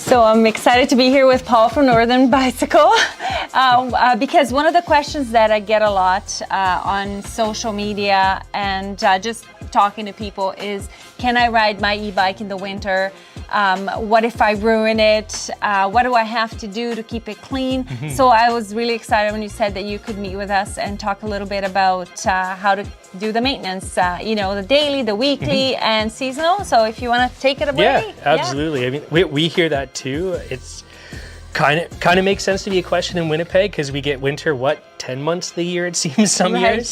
So I'm excited to be here with Paul from Northern Bicycle because one of the questions that I get a lot on social media and just talking to people is, can I ride my e-bike in the winter? What if I ruin it? What do I have to do to keep it clean? Mm-hmm. So I was really excited when you said that you could meet with us and talk a little bit about how to do the maintenance, the daily, the weekly, mm-hmm. and seasonal. So if you want to take it away. Yeah, absolutely. Yeah. I mean, we hear that too. It's kind of makes sense to be a question in Winnipeg because we get winter, 10 months of the year it seems some years.